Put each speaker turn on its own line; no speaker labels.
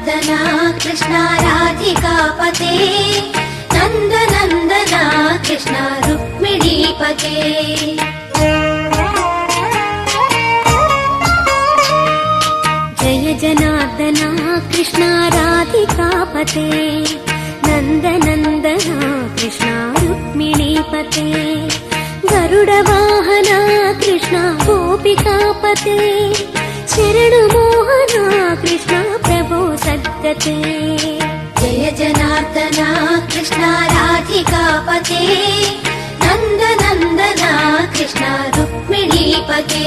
जनार्दना कृष्ण राधिकापते नंद नंदना कृष्ण रुक्मिणीपते जय जनार्दना कृष्ण राधिकापते नंद नंदना कृष्ण रुक्मिणीपते गरुड वाहना कृष्ण गोपिकापते शरण मोहना कृष्ण प्रभो सद्गते जय जनार्दना कृष्ण राधिकापते नंद नंदना कृष्ण रुक्मिणीपते